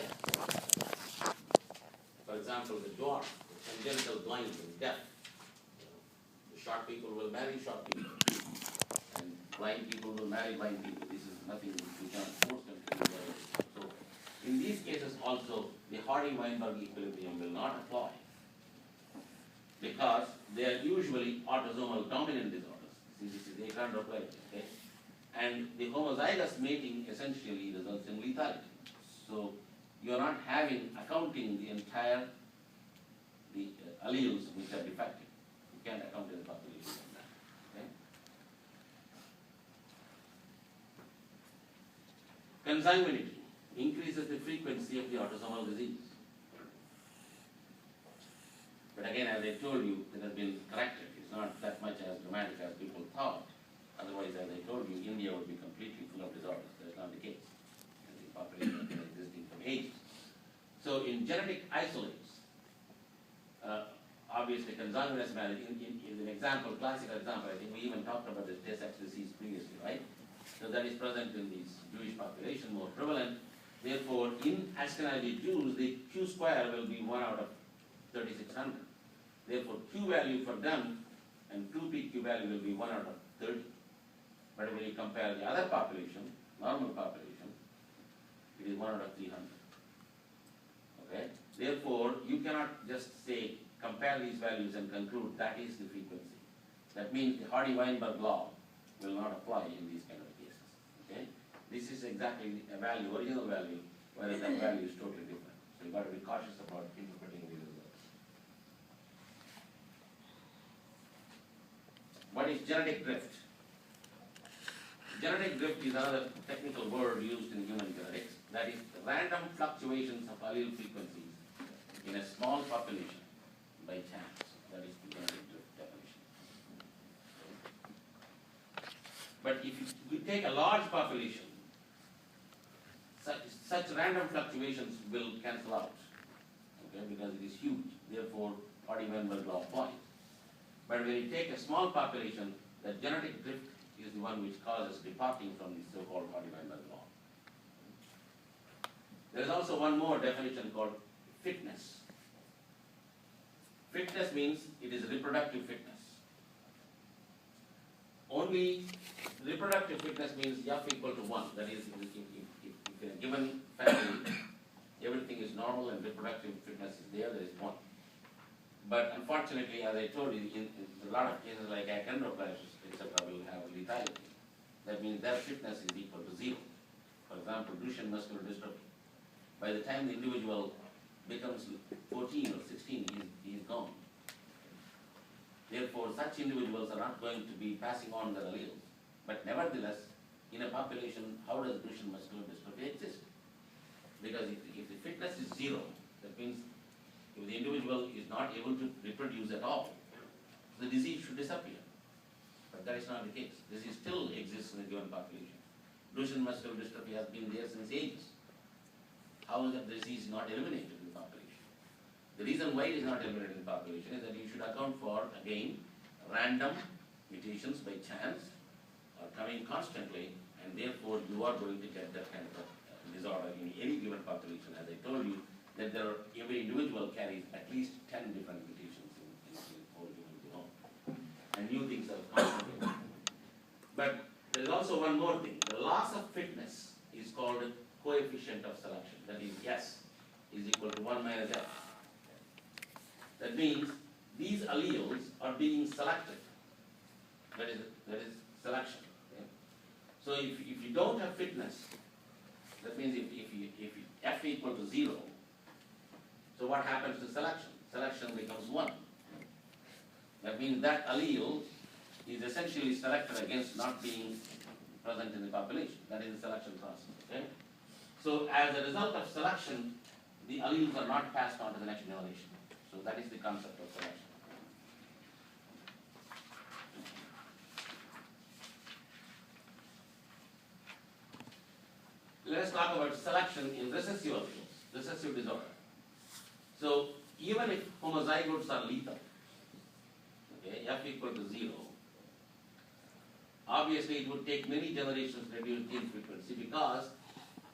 homozygous. For example, the dwarf, the congenital blind and deaf. The short people will marry short people, and blind people will marry blind people. This is nothing we cannot force them to do. So, in these cases also, the Hardy-Weinberg equilibrium will not apply because they are usually autosomal dominant disorders. This is achondroplasia, okay? And the homozygous mating essentially results in lethality. So you are not accounting the entire alleles which are defective. You can't account in the population of that. Okay? Consanguinity increases the frequency of the autosomal disease. But again, as I told you, it has been corrected. It's not that much as dramatic as people thought. Otherwise, as I told you, India would be completely full of disorders. That's not the case. And the population has been existing for ages. So in genetic isolates, obviously consanguineous marriage is an example, classical example. I think we even talked about the Tay-Sachs disease previously, right? So that is present in this Jewish population, more prevalent. Therefore, in Ashkenazi Jews, the Q square will be 1 out of 3,600. Therefore, Q value for them and 2p Q value will be 1 out of 30. But when you compare the other population, normal population, it is 1 out of 300. Okay? Therefore, you cannot just say, compare these values and conclude that is the frequency. That means the Hardy-Weinberg law will not apply in these kind of cases. Okay? This is exactly a value, original value, whereas that value is totally different. So you've got to be cautious about interpreting these results. What is genetic drift? Genetic drift is another technical word used in human genetics. That is random fluctuations of allele frequencies in a small population by chance. That is the genetic drift definition. But if we take a large population, such random fluctuations will cancel out, okay, because it is huge. Therefore, Hardy-Weinberg law applies. But when you take a small population, the genetic drift is the one which causes departing from the so-called Hardy-Weinberg law. There is also one more definition called fitness. Fitness means it is reproductive fitness. Only reproductive fitness means F equal to 1. That is, if in a given family, everything is normal and reproductive fitness is there is 1. But unfortunately, as I told you, in a lot of cases like achondroplasia, etc., will have lethality. That means their fitness is equal to 0. For example, Duchenne muscular dystrophy. By the time the individual becomes 14 or 16, he is gone. Therefore, such individuals are not going to be passing on their alleles. But nevertheless, in a population, how does Duchenne muscular dystrophy exist? Because if the fitness is 0, that means if the individual is not able to reproduce at all, the disease should disappear. But that is not the case. Disease still exists in a given population. Duchenne muscular dystrophy has been there since ages. How is that disease not eliminated in the population? The reason why it is not eliminated in the population is that you should account for, again, random mutations by chance are coming constantly, and therefore you are going to get that kind of disorder in any given population. As I told you, that every individual carries at least 10 different mutations in the whole human genome. And new things are constantly. But there is also one more thing. The loss of fitness is called coefficient of selection. That is, S is equal to 1 minus F. That means these alleles are being selected. That is selection. Okay? So if you don't have fitness, that means if F equal to 0, so what happens to selection? Selection becomes 1. That means that allele is essentially selected against not being present in the population. That is the selection process. Okay? So as a result of selection, the alleles are not passed on to the next generation. So that is the concept of selection. Let us talk about selection in recessive alleles, recessive disorder. So even if homozygotes are lethal, okay, F equal to 0, obviously it would take many generations to reduce gene frequency because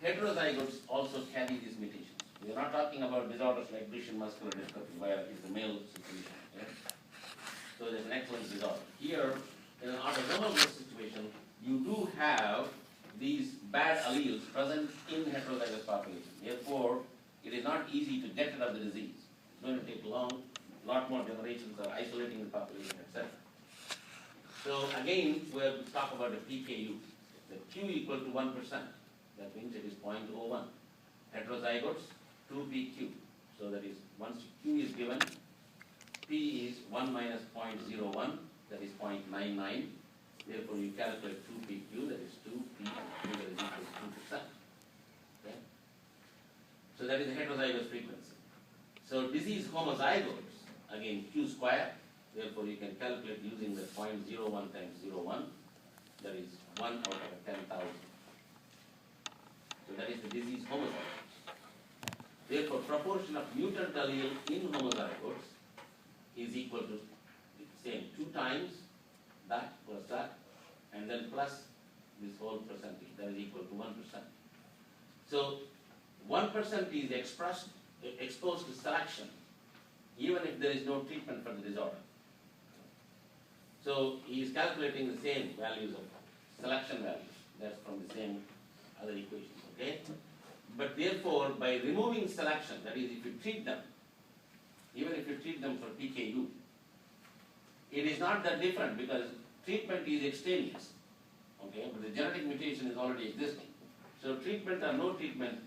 heterozygotes also carry these mutations. We're not talking about disorders like Duchenne muscular dystrophy, where it's the male situation. Okay? So there's an excellent disorder. Here, in an autosomal situation, you do have these bad alleles present in heterozygous population. Therefore, it is not easy to get rid of the disease. It's going to take a lot more generations of isolating the population, etc. So again, we'll talk about the PKU. The Q equal to 1%. That means it is 0.01. Heterozygotes, 2PQ. So that is, once Q is given, P is 1 minus 0.01, that is 0.99. Therefore, you calculate 2PQ, that is 2PQ, that is equal to 2%. Okay? So that is the heterozygous frequency. So disease homozygotes, again, Q square. Therefore, you can calculate using the 0.01 times 0.01, that is 1 out of 10,000. So that is the disease homozygotes. Therefore, proportion of mutant allele in homozygotes is equal to, same, 2 times that plus that, and then plus this whole percentage, that is equal to 1%. So 1% is exposed to selection, even if there is no treatment for the disorder. So he is calculating the same values of selection values. That's from the same other equations, okay? But therefore, by removing selection, that is, if you treat them, even if you treat them for PKU, it is not that different because treatment is extraneous, okay? But the genetic mutation is already existing. So treatment or no treatment,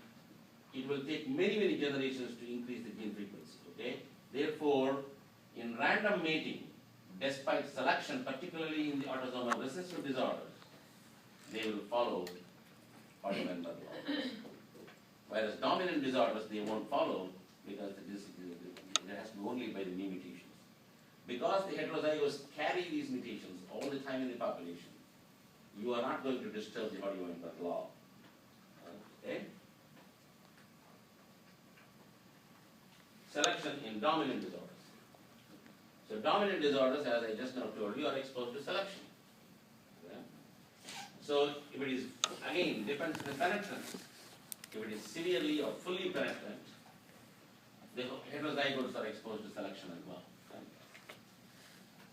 it will take many, many generations to increase the gene frequency, okay? Therefore, in random mating, despite selection, particularly in the autosomal recessive disorders, they will follow Potter-Van law. Whereas dominant disorders, they won't follow because it has to be only by the new mutations. Because the heterozygous carry these mutations all the time in the population, you are not going to disturb the Potter-Van law. Okay? Selection in dominant disorders. So dominant disorders, as I just now told you, are exposed to selection. Okay? So if it is, again, depends on the penetrance. If it is severely or fully penetrant, the heterozygotes are exposed to selection as well. Okay?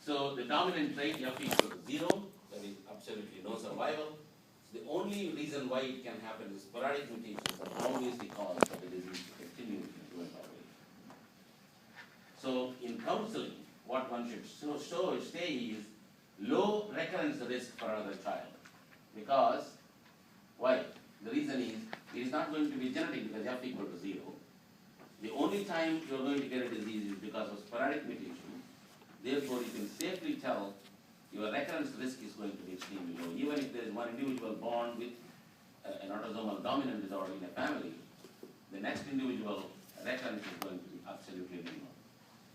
So the dominant trait F equal to 0, there is absolutely no survival. The only reason why it can happen is sporadic mutations are always the cause for the disease to continue in the human population. So in counseling, what one should say is low recurrence risk for another child. Because, why? The reason is, it is not going to be genetic because F equal to 0. The only time you are going to get a disease is because of sporadic mutation. Therefore, you can safely tell your recurrence risk is going to be extremely low. Even if there is one individual born with an autosomal dominant disorder in a family, the next individual recurrence is going to be absolutely minimal.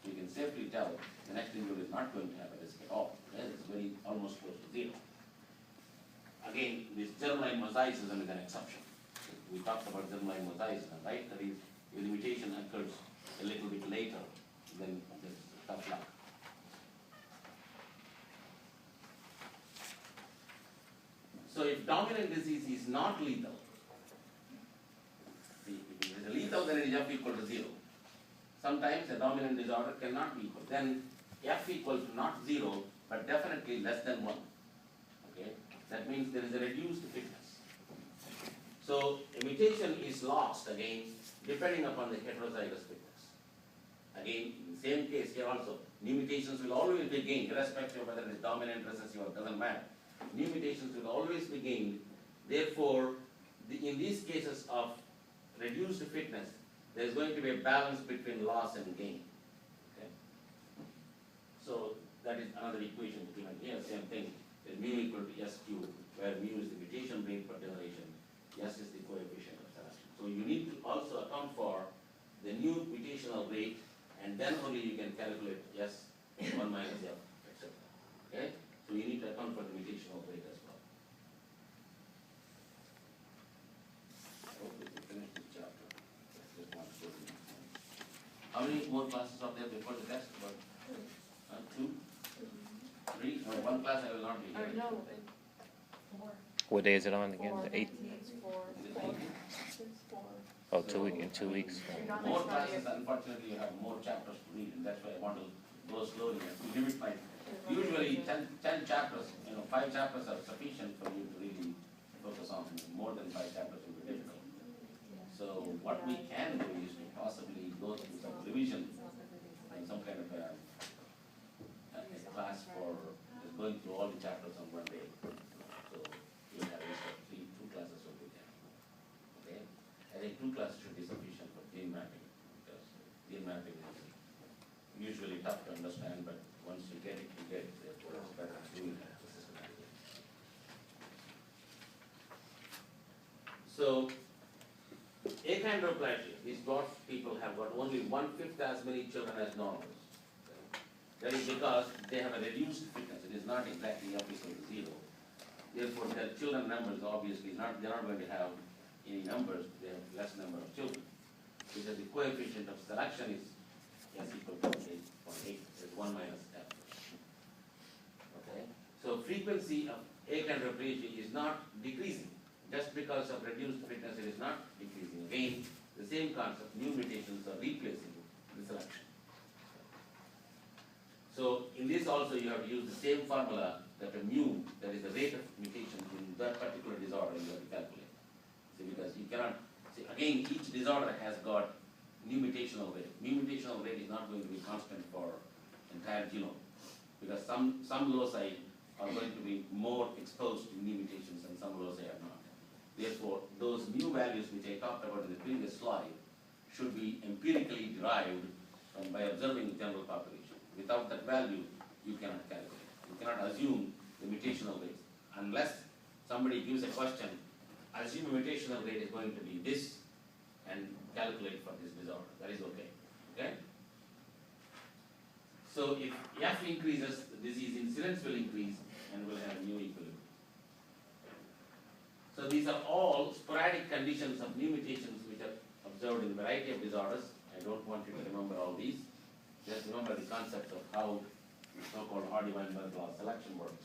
You can safely tell the next individual is not going to have a risk at all. It's very almost close to 0. Again, this germline mosaicism is an exception. We talked about germline mosaicism, right? That is, if the mutation occurs a little bit later, then there's tough luck. So if dominant disease is not lethal, if it is lethal, then it is F equal to 0. Sometimes a dominant disorder cannot be equal. Then F equals to not 0, but definitely less than 1. Okay? That means there is a reduced fitness. So a mutation is lost again, depending upon the heterozygous fitness. Again, in the same case here also, new mutations will always be gained, irrespective of whether it is dominant, recessive, or doesn't matter. New mutations will always be gained. Therefore, in these cases of reduced fitness, there is going to be a balance between loss and gain. Okay? So that is another equation given here. Same thing. The mu equal to S cubed, where mu is the mutation rate per generation, S is the coefficient of selection. So you need to also account for the new mutational rate, and then only you can calculate S 1 minus F, etc. Okay? So you need to account for the mutational rate as well. I hope we can finish this chapter. How many more classes are there before the test? About 2? 3? No, 1 class I will not be here. No, 4. What day is it on again? The 8th? It's 4. Is it 8th? It's 4. Oh, So, in 2 weeks. More classes, unfortunately, you have more chapters to read, and that's why I want to go slowly and to limit my. Usually, 10 chapters, 5 chapters are sufficient for you to really focus on. More than 5 chapters will be difficult. So, what we can do is to possibly go through some revision and some kind of a class for just going through all the chapters on one day. So, you have at least 2 classes will be there. Okay? I think 2 classes should be sufficient for gene mapping, because gene mapping is usually tough to understand, but once you get it, you get it. Therefore, it's better doing it systematically. So, achondroplasia, these dwarf people have got only 1/5 as many children as normals. That is because they have a reduced fitness. It is not exactly up equal to 0. Therefore, their children numbers obviously they're not going to have any numbers. They have less number of children, because the coefficient of selection is S equal to 8.8. Is 1 minus F. Okay. So frequency of achondroplasia is not decreasing. Just because of reduced fitness, it is not decreasing. Again, the same concept, new mutations are replacing the selection. So in this also you have to use the same formula that a mu, that is the rate of mutation in that particular disorder, you have to calculate. See, because you cannot, see again, each disorder has got new mutational rate. New mutational rate is not going to be constant for entire genome, because some loci are going to be more exposed to new mutations and some loci are not. Therefore, those new values which I talked about in the previous slide should be empirically derived by observing the general population. Without that value, you cannot calculate. You cannot assume the mutational rates. Unless somebody gives a question, assume a mutational rate is going to be this and calculate for this disorder. That is okay. Okay? So if F increases, the disease incidence will increase and will have new equilibrium. So these are all sporadic conditions of new mutations which are observed in a variety of disorders. I don't want you to remember all these. Just remember the concept of how the so-called Hardy-Weinberg law selection works.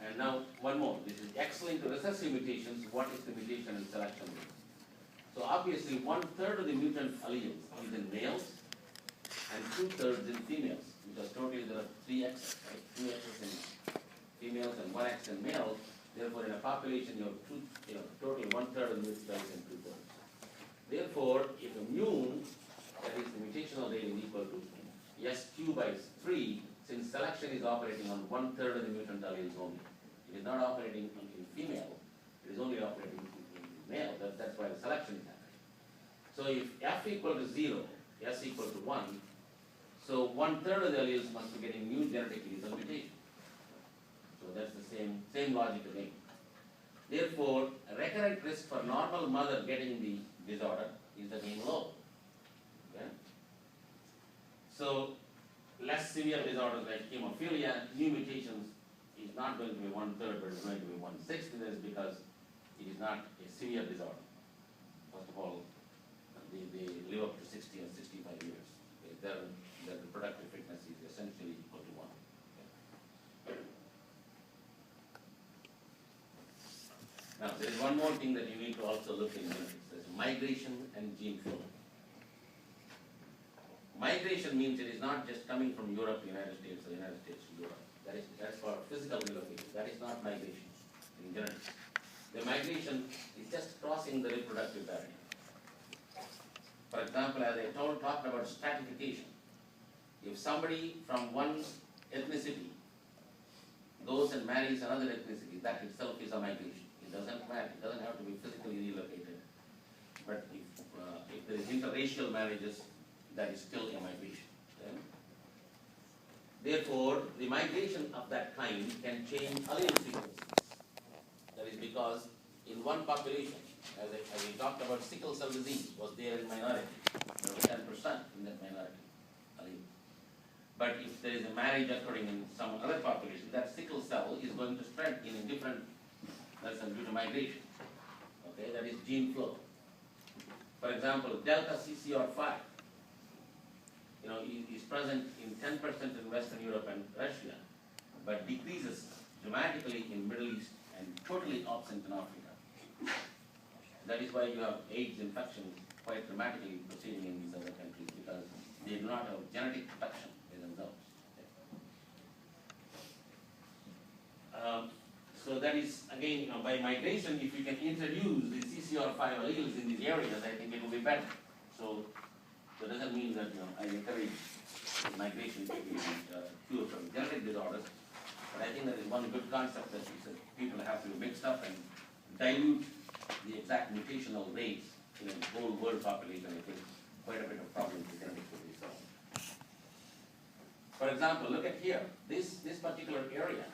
And now one more. This is X-linked recessive mutations. What is the mutation and selection rate? So obviously 1/3 of the mutant alleles is in males and 2/3 in females, because totally there are 3 X's, right? 2 X's in females and 1 X in males. Therefore, in a population you have total 1/3 of the mutant alleles and 2/3. Therefore, if a mu, that is the mutational rate, is equal to SQ by 3, since selection is operating on 1/3 of the mutant alleles only. It is not operating in female, it is only operating in male. That's why the selection is happening. So if F equal to 0, S equal to 1, so 1/3 of the alleles must be getting new genetic lethal mutation. So that's the same logic again. Therefore, a recurrent risk for normal mother getting the disorder is again low. Okay? So less severe disorders like hemophilia, new mutations is not going to be 1/3, but it's going to be 1/6. That is because it is not a severe disorder. First of all, they live up to 60 or 65 years. Okay? Their reproductive fitness is essentially equal to 1. Okay? Now, there is one more thing that you need to also look in genetics. There is migration and gene flow. Migration means it is not just coming from Europe to United States or United States to Europe. That's for physical relocation. That is not migration in genetics. The migration is just crossing the reproductive barrier. For example, as I talked about stratification, if somebody from one ethnicity goes and marries another ethnicity, that itself is a migration. It doesn't matter. It doesn't have to be physically relocated. But if there is interracial marriages, that is still a migration. Okay? Therefore, the migration of that kind can change allele sequences. That is because in one population, as we talked about, sickle cell disease was there in minority. There was 10% in that minority allele. But if there is a marriage occurring in some other population, that sickle cell is going to spread in a different, that's due to migration. Okay, that is gene flow. For example, delta CCR5, is present in 10% in Western Europe and Russia, but decreases dramatically in Middle East and totally absent in Africa. That is why you have AIDS infection quite dramatically proceeding in these other countries, because they do not have genetic protection in themselves. So that is, again, by migration, if you can introduce the CCR5 alleles in these areas, I think it will be better. So that doesn't mean that I encourage migration to be cure from genetic disorders, but I think that is one good concept that is that people have to be mixed up and dilute the exact mutational rates in a whole world population. I think quite a bit of problems with genetics will be solved. For example, look at here, this particular area